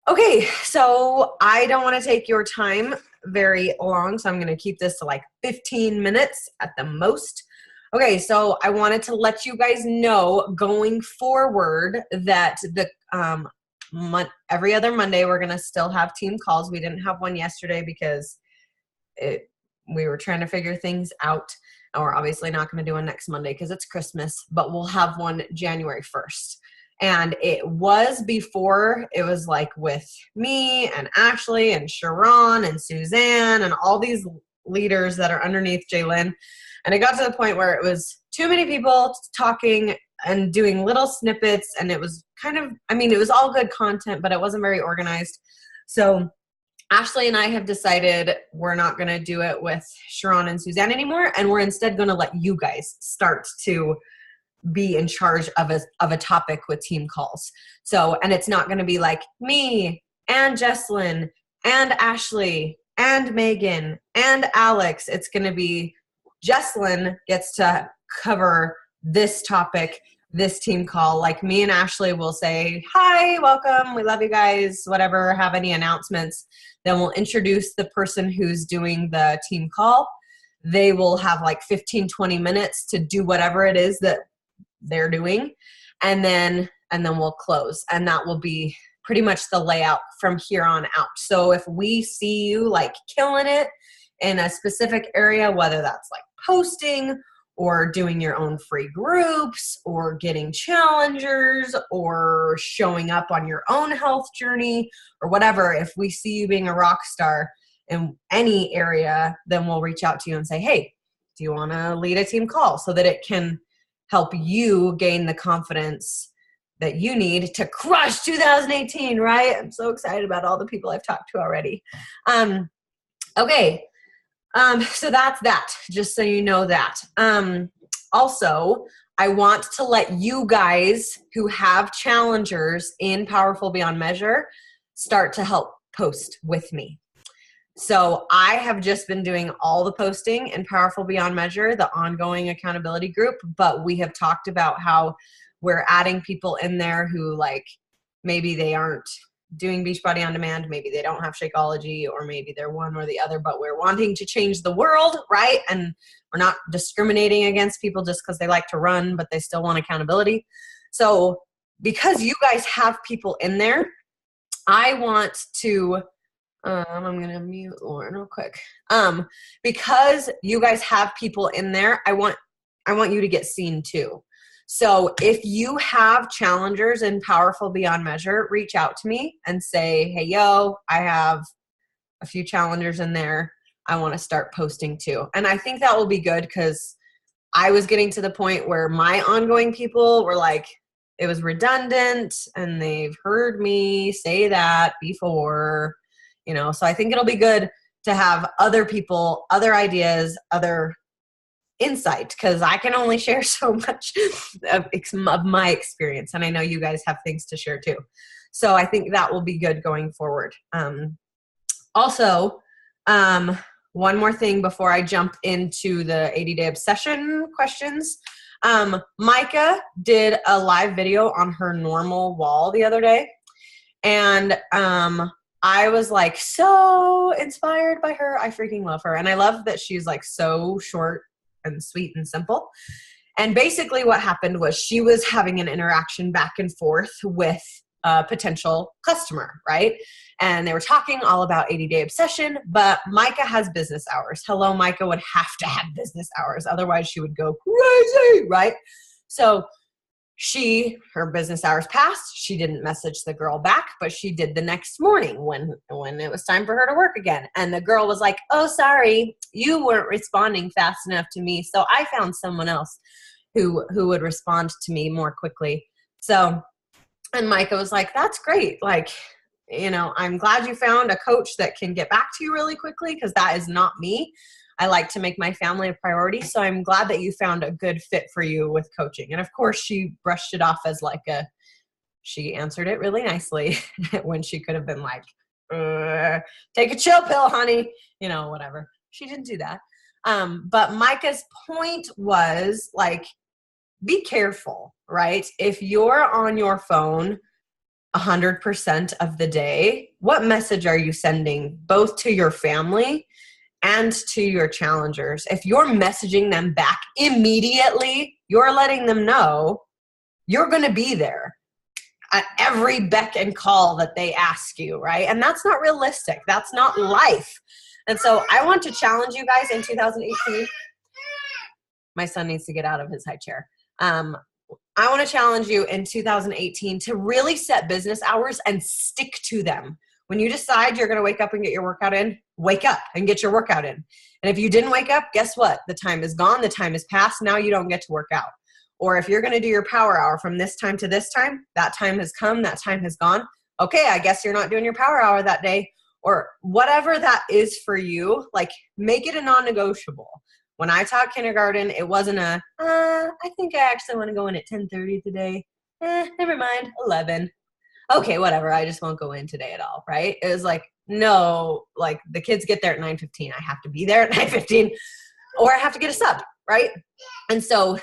Okay, so I don't want to take your time very long, so I'm going to keep this to like 15 minutes at the most. Okay, so I wanted to let you guys know going forward that the every other Monday we're going to still have team calls. We didn't have one yesterday because we were trying to figure things out, and we're obviously not going to do one next Monday because it's Christmas, but we'll have one January 1st. And it was before, it was like with me and Ashley and Sharon and Suzanne and all these leaders that are underneath Jalen. And it got to the point where it was too many people talking and doing little snippets. And it was kind of, it was all good content, but it wasn't very organized. So Ashley and I have decided we're not going to do it with Sharon and Suzanne anymore. And we're instead going to let you guys start to be in charge of a topic with team calls. So, and it's not going to be like me and Jesslyn and Ashley and Megan and Alex. It's going to be Jesslyn gets to cover this topic, this team call. Like me and Ashley will say, hi, welcome. We love you guys, whatever, have any announcements. Then we'll introduce the person who's doing the team call. They will have like 15, 20 minutes to do whatever it is that they're doing, and then we'll close, and that will be pretty much the layout from here on out. So if we see you like killing it in a specific area, whether that's like posting or doing your own free groups or getting challengers or showing up on your own health journey or whatever, if we see you being a rock star in any area, then we'll reach out to you and say, hey, do you want to lead a team call, so that it can help you gain the confidence that you need to crush 2018, right? I'm so excited about all the people I've talked to already. Okay. So that's that, just so you know that. Also, I want to let you guys who have challengers in Powerful Beyond Measure start to help post with me. So I have just been doing all the posting in Powerful Beyond Measure, the ongoing accountability group, but we have talked about how we're adding people in there who like maybe they aren't doing Beachbody On Demand, maybe they don't have Shakeology, or maybe they're one or the other, but we're wanting to change the world, right? And we're not discriminating against people just because they like to run, but they still want accountability. So because you guys have people in there, I want to I'm going to mute Lauren real quick. Because you guys have people in there, I want you to get seen too. So if you have challengers in Powerful Beyond Measure, reach out to me and say, hey, yo, I have a few challengers in there. I want to start posting too. And I think that will be good, because I was getting to the point where my ongoing people were like, it was redundant and they've heard me say that before. So I think it'll be good to have other people, other ideas, other insight, because I can only share so much of my experience. And I know you guys have things to share too. So I think that will be good going forward. Also, one more thing before I jump into the 80-day obsession questions. Micah did a live video on her normal wall the other day. And I was like so inspired by her. I freaking love her. And I love that she's like so short and sweet and simple. And basically what happened was she was having an interaction back and forth with a potential customer, right? And they were talking all about 80-day obsession, but Micah has business hours. Hello, Micah would have to have business hours. Otherwise she would go crazy, right? So her business hours passed. She didn't message the girl back, but she did the next morning when it was time for her to work again. And the girl was like, oh, sorry, you weren't responding fast enough to me. So I found someone else who would respond to me more quickly. So, and Micah was like, that's great. Like, I'm glad you found a coach that can get back to you really quickly, because that is not me. I like to make my family a priority. So I'm glad that you found a good fit for you with coaching. And of course she brushed it off as like she answered it really nicely when she could have been like, take a chill pill, honey, whatever. She didn't do that. But Micah's point was like, be careful, right? If you're on your phone 100% of the day, what message are you sending both to your family and to your challengers? If you're messaging them back immediately, you're letting them know you're going to be there at every beck and call that they ask you, right? And that's not realistic. That's not life. And so I want to challenge you guys in 2018. My son needs to get out of his high chair. I want to challenge you in 2018 to really set business hours and stick to them. When you decide you're going to wake up and get your workout in, wake up and get your workout in. And if you didn't wake up, guess what? The time is gone. The time is past. Now you don't get to work out. Or if you're going to do your power hour from this time to this time, that time has come, that time has gone. Okay, I guess you're not doing your power hour that day. Or whatever that is for you, like make it a non-negotiable. When I taught kindergarten, it wasn't a, I think I actually want to go in at 10:30 today. Never mind, 11. Okay, whatever, I just won't go in today at all, right? It was like, no, like the kids get there at 9:15. I have to be there at 9:15 or I have to get a sub, right? And so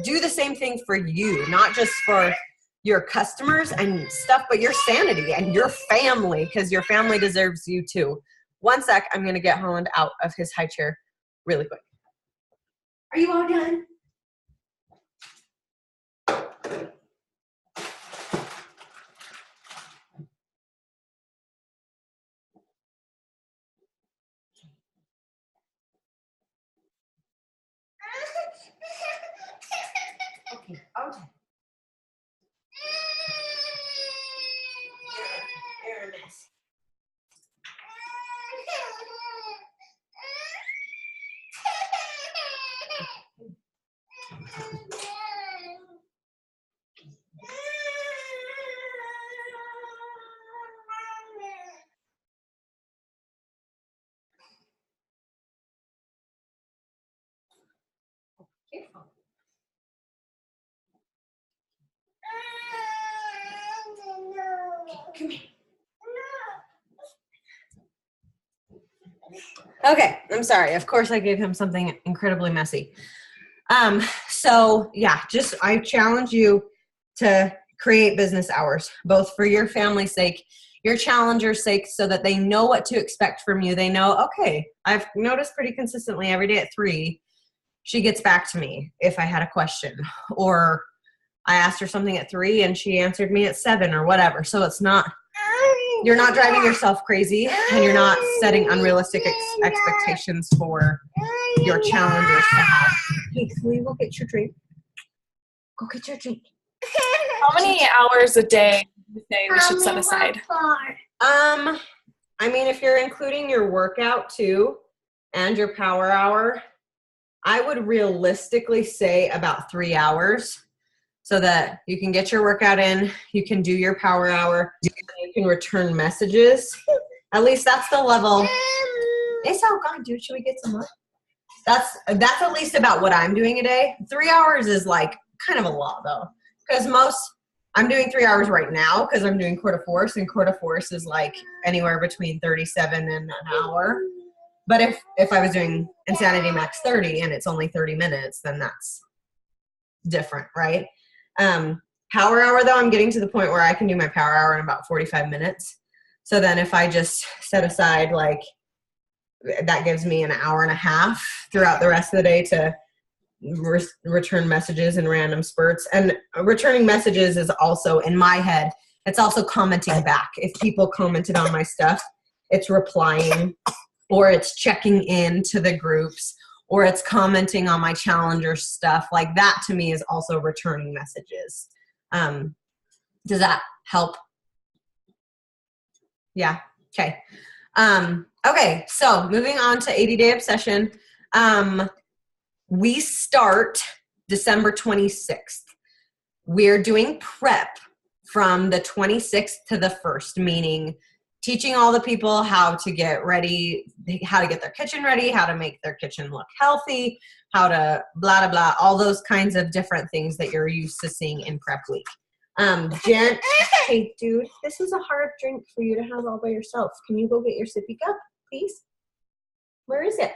do the same thing for you, not just for your customers and stuff, but your sanity and your family, because your family deserves you too. One sec, I'm going to get Holland out of his high chair really quick. Are you all done? Okay, okay. You're a mess. Careful. Come here. Okay, I'm sorry. Of course I gave him something incredibly messy. So yeah, I challenge you to create business hours, both for your family's sake, your challenger's sake, so that they know what to expect from you. They know, okay, I've noticed pretty consistently every day at 3, she gets back to me if I had a question, or I asked her something at 3 and she answered me at 7 or whatever. So it's not, you're not driving yourself crazy and you're not setting unrealistic expectations for your challengers to have. Hey, can we go get your drink? Go get your drink. How many hours a day do you say we should set aside? I mean, if you're including your workout too and your power hour, I would realistically say about 3 hours so that you can get your workout in, you can do your power hour, you can return messages. At least that's the level. It's all gone, dude. Should we get some more? That's at least about what I'm doing a day. 3 hours is like kind of a lot though, because I'm doing 3 hours right now because I'm doing quarter force, and quarter force is like anywhere between 37 and an hour. But if I was doing Insanity Max 30 and it's only 30 minutes, then that's different, right? Power hour though, I'm getting to the point where I can do my power hour in about 45 minutes. So then if I just set aside, like, that gives me an hour and a half throughout the rest of the day to return messages in random spurts. And returning messages is also, in my head, it's also commenting back. If people commented on my stuff, it's replying, or it's checking in to the groups, or it's commenting on my challenger stuff. Like that to me is also returning messages. Does that help? Yeah. Okay. Okay. So moving on to 80-day obsession. We start December 26th. We're doing prep from the 26th to the 1st, meaning teaching all the people how to get ready, how to get their kitchen ready, how to make their kitchen look healthy, how to blah, blah, blah, all those kinds of different things that you're used to seeing in prep week. Jen, hey, dude, this is a hard drink for you to have all by yourself. Can you go get your sippy cup, please? Where is it?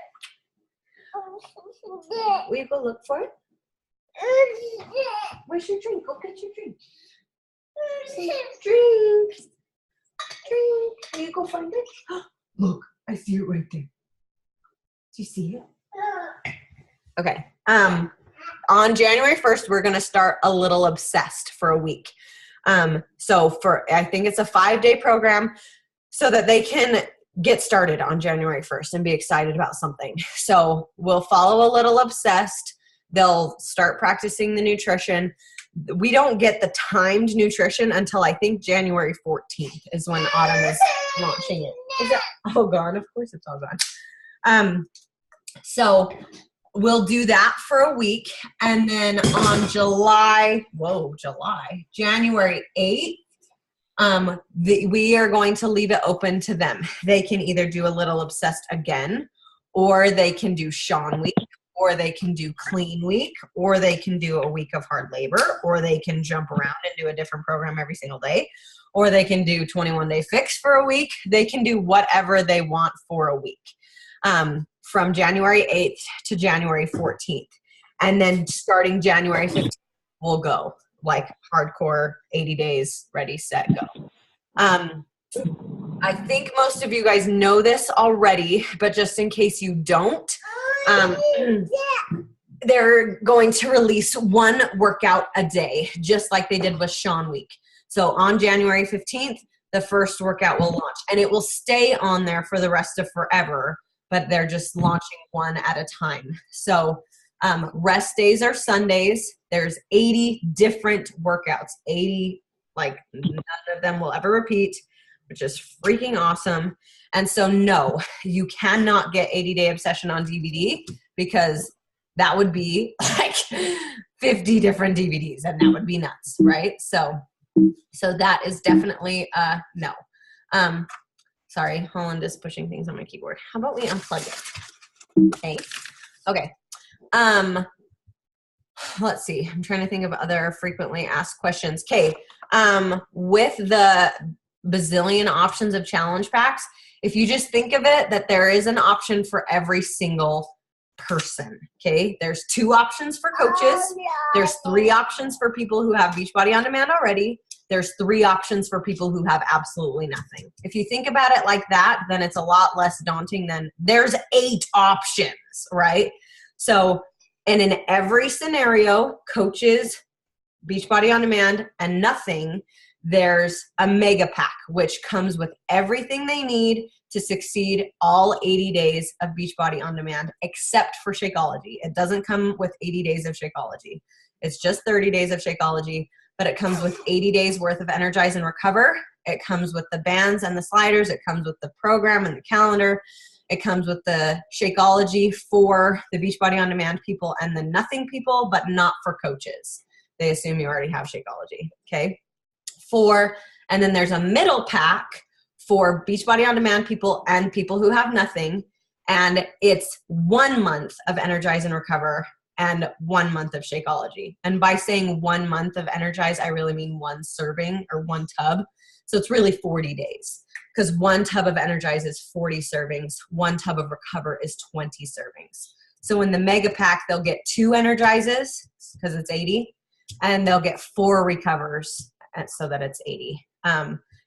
Will you go look for it? Where's your drink? Go get your drink. Drink. Can you go find it? Look, I see it right there. Do you see it? Okay. On January 1st, we're going to start A Little Obsessed for a week. So I think it's a 5-day program so that they can get started on January 1st and be excited about something. So we'll follow A Little Obsessed. They'll start practicing the nutrition. We don't get the timed nutrition until I think January 14th is when Autumn is launching it. Is it all gone? Of course it's all gone. So we'll do that for a week. And then on January 8th, we are going to leave it open to them. They can either do A Little Obsessed again, or they can do Sean Week, or they can do Clean Week, or they can do a week of hard labor, or they can jump around and do a different program every single day, or they can do 21-day fix for a week. They can do whatever they want for a week, from January 8th to January 14th. And then starting January 15th, we'll go like hardcore 80 days, ready, set, go. I think most of you guys know this already, but just in case you don't, they're going to release one workout a day, just like they did with Sean Week. So on January 15th, the first workout will launch, and it will stay on there for the rest of forever, but they're just launching one at a time. So rest days are Sundays. There's 80 different workouts, 80, like none of them will ever repeat, which is freaking awesome. And so no, you cannot get 80-Day Obsession on DVD, because that would be like 50 different DVDs, and that would be nuts, right? So that is definitely no. Sorry, Holland is pushing things on my keyboard. How about we unplug it? Okay. Let's see. I'm trying to think of other frequently asked questions. Okay. With the bazillion options of challenge packs, if you just think of it that there is an option for every single person. Okay. There's 2 options for coaches. There's 3 options for people who have Beachbody On Demand already. There's 3 options for people who have absolutely nothing. If you think about it like that, then it's a lot less daunting than there's 8 options, right? So, and in every scenario, coaches, Beachbody On Demand, and nothing, there's a mega pack, which comes with everything they need to succeed all 80 days of Beachbody On Demand, except for Shakeology. It doesn't come with 80 days of Shakeology. It's just 30 days of Shakeology, but it comes with 80 days worth of Energize and Recover. It comes with the bands and the sliders. It comes with the program and the calendar. It comes with the Shakeology for the Beachbody On Demand people and the nothing people, but not for coaches. They assume you already have Shakeology, okay? And then there's a middle pack for Beachbody On Demand people and people who have nothing, and it's 1 month of Energize and Recover and 1 month of Shakeology. And by saying 1 month of Energize, I really mean 1 serving or 1 tub. So it's really 40 days, because 1 tub of Energize is 40 servings. 1 tub of Recover is 20 servings. So in the mega pack, they'll get 2 Energizes, because it's 80, and they'll get 4 Recovers, so that it's 80.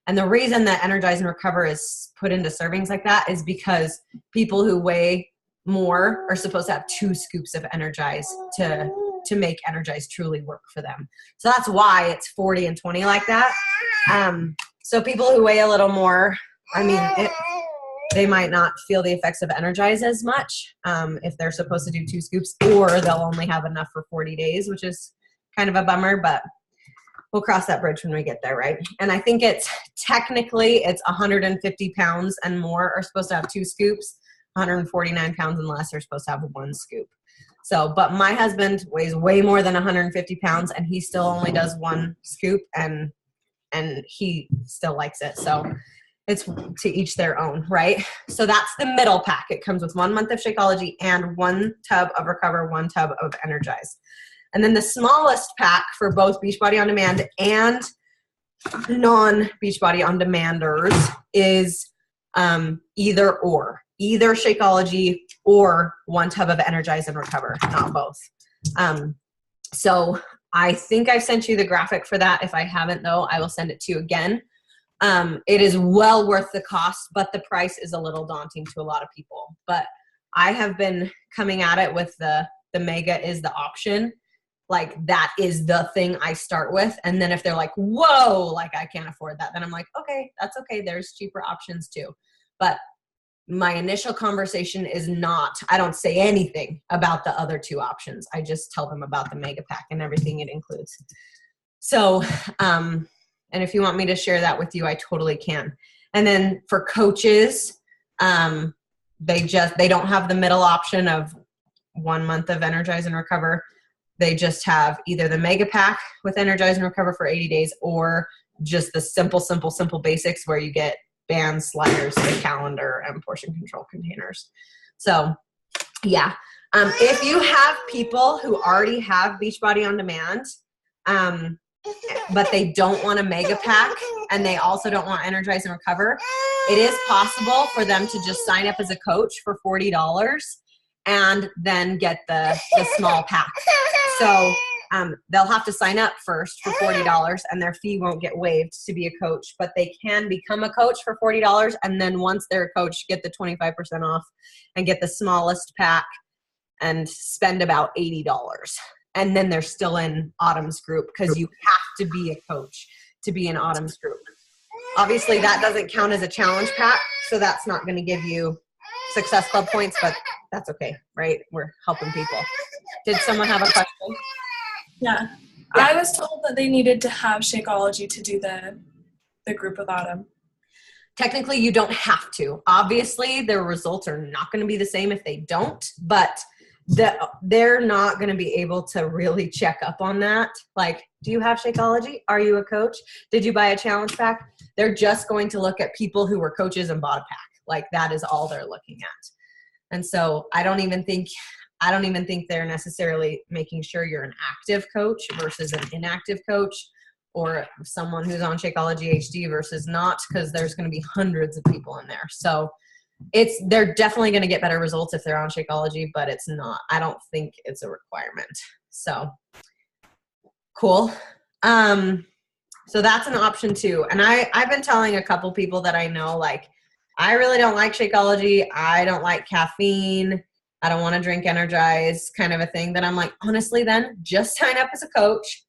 And the reason that Energize and Recover is put into servings like that is because people who weigh more are supposed to have 2 scoops of Energize to make Energize truly work for them. So that's why it's 40 and 20 like that. So people who weigh a little more, I mean, they might not feel the effects of Energize as much if they're supposed to do 2 scoops, or they'll only have enough for 40 days, which is kind of a bummer, but we'll cross that bridge when we get there, right? And I think it's 150 pounds and more are supposed to have 2 scoops. 149 pounds and less are supposed to have 1 scoop. So, but my husband weighs way more than 150 pounds, and he still only does 1 scoop, and he still likes it. So it's to each their own, right? So that's the middle pack. It comes with 1 month of Shakeology and 1 tub of Recover, 1 tub of Energize. And then the smallest pack for both Beachbody On Demand and non-Beachbody On Demanders is either Shakeology or 1 tub of Energize and Recover, not both. So I think I sent you the graphic for that. If I haven't, though, I will send it to you again. It is well worth the cost, but the price is a little daunting to a lot of people. But I have been coming at it with the Mega is the option. Like, that is the thing I start with. And then if they're like, whoa, like I can't afford that, then I'm like, okay, that's okay. There's cheaper options too. But my initial conversation is not, I don't say anything about the other two options. I just tell them about the Mega Pack and everything it includes. So, and if you want me to share that with you, I totally can. And then for coaches, they don't have the middle option of 1 month of Energize and Recover. They just have either the Mega Pack with Energize and Recover for 80 days or just the simple basics where you get bands, sliders, the calendar, and portion control containers. So yeah. If you have people who already have Beachbody On Demand, but they don't want a Mega Pack and they also don't want Energize and Recover, it is possible for them to just sign up as a coach for $40 and then get the small pack. So they'll have to sign up first for $40 and their fee won't get waived to be a coach, but they can become a coach for $40. And then once they're a coach, get the 25% off and get the smallest pack and spend about $80. And then they're still in Autumn's group because you have to be a coach to be in Autumn's group. Obviously that doesn't count as a challenge pack. So that's not going to give you Success Club points, but that's okay, right? We're helping people. Did someone have a question? Yeah. I was told that they needed to have Shakeology to do the group with Autumn. Technically, you don't have to. Obviously, their results are not going to be the same if they don't, but they're not going to be able to really check up on that. Like, do you have Shakeology? Are you a coach? Did you buy a challenge pack? They're just going to look at people who were coaches and bought a pack. Like, that is all they're looking at. And so I don't even think they're necessarily making sure you're an active coach versus an inactive coach or someone who's on Shakeology HD versus not, because there's going to be hundreds of people in there. So they're definitely going to get better results if they're on Shakeology, but it's not. I don't think it's a requirement. So cool. So that's an option too. And I've been telling a couple people that I know, like, I really don't like Shakeology. I don't like caffeine. I don't want to drink Energize, kind of a thing. That I'm like, honestly, then just sign up as a coach,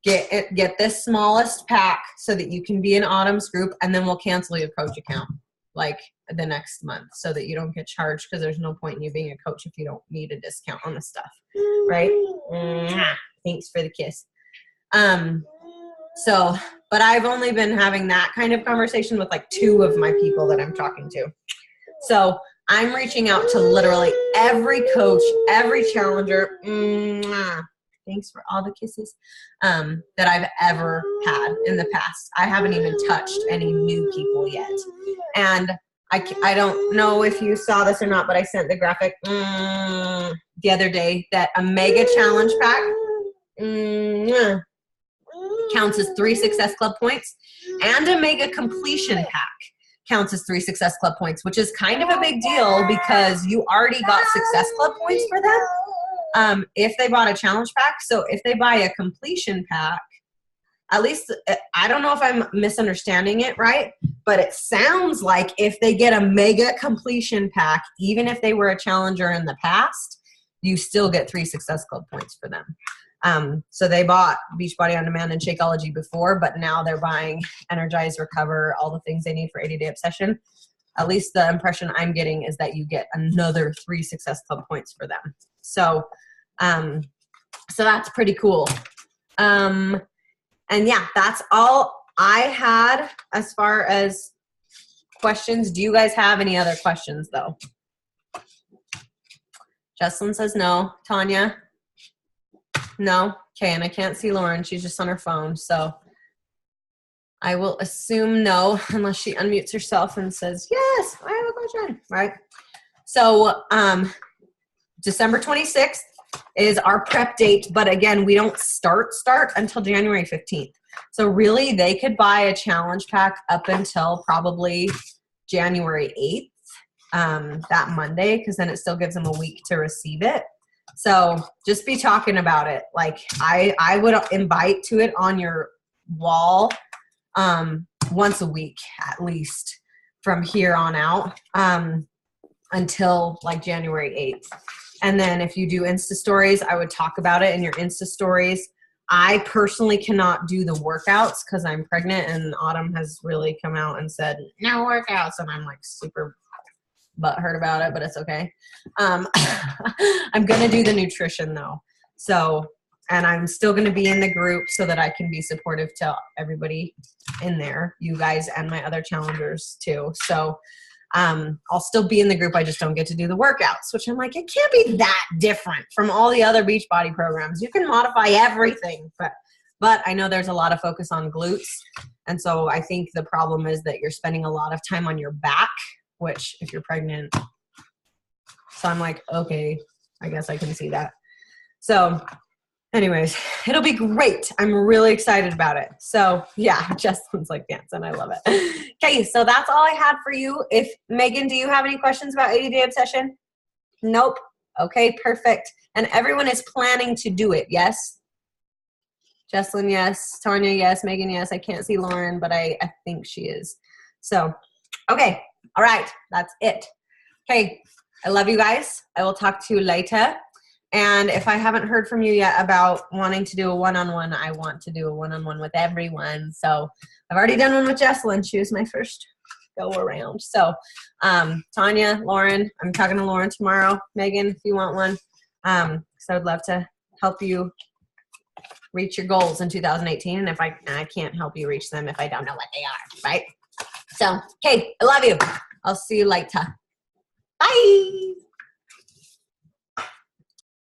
get this smallest pack so that you can be in Autumn's group, and then we'll cancel your coach account like the next month so that you don't get charged, because there's no point in you being a coach if you don't need a discount on the stuff, right? Thanks for the kiss. So, but I've only been having that kind of conversation with like 2 of my people that I'm talking to. So I'm reaching out to literally every coach, every challenger. Thanks for all the kisses that I've ever had in the past. I haven't even touched any new people yet. And I don't know if you saw this or not, but I sent the graphic the other day that a Mega Challenge pack counts as 3 Success Club points, and a Mega Completion pack counts as 3 Success Club points, which is kind of a big deal because you already got Success Club points for them if they bought a challenge pack. So if they buy a completion pack, at least, I don't know if I'm misunderstanding it right, but it sounds like if they get a Mega Completion pack, even if they were a challenger in the past, you still get 3 Success Club points for them. So they bought Beachbody On Demand and Shakeology before, but now they're buying Energize, Recover, all the things they need for 80-day obsession. At least the impression I'm getting is that you get another 3 Success Club points for them. So, so that's pretty cool. And yeah, that's all I had as far as questions. Do you guys have any other questions though? Jesselyn says no. Tanya? No? Okay, and I can't see Lauren. She's just on her phone. So I will assume no, unless she unmutes herself and says, yes, I have a question, right? So December 26th is our prep date. But again, we don't start until January 15th. So really, they could buy a challenge pack up until probably January 8th, that Monday, because then it still gives them a week to receive it. So just be talking about it. Like I would invite to it on your wall once a week at least from here on out until like January 8th. And then if you do Insta stories, I would talk about it in your Insta stories. I personally cannot do the workouts because I'm pregnant, and Autumn has really come out and said, no workouts. And I'm like super butthurt about it, but it's okay. I'm going to do the nutrition though. So, and I'm still going to be in the group so that I can be supportive to everybody in there, you guys and my other challengers too. So I'll still be in the group. I just don't get to do the workouts, which I'm like, it can't be that different from all the other Beachbody programs. You can modify everything, but I know there's a lot of focus on glutes. And so I think the problem is that you're spending a lot of time on your back, which if you're pregnant, so I'm like, okay, I guess I can see that. So anyways, it'll be great. I'm really excited about it. So yeah, Jessalyn's like dancing. I love it. Okay, so that's all I had for you. If Megan, do you have any questions about ADD Obsession? Nope. Okay, perfect. And everyone is planning to do it, yes? Jessalyn, yes. Tanya, yes. Megan, yes. I can't see Lauren, but I think she is. So, okay. All right. That's it. Okay. I love you guys. I will talk to you later. And if I haven't heard from you yet about wanting to do a one-on-one, I want to do a one-on-one with everyone. So I've already done one with Jessalyn. She was my first go around. So Tanya, Lauren, I'm talking to Lauren tomorrow. Megan, if you want one. So I'd love to help you reach your goals in 2018. And if I can't help you reach them if I don't know what they are, right? So, okay, I love you. I'll see you later. Bye.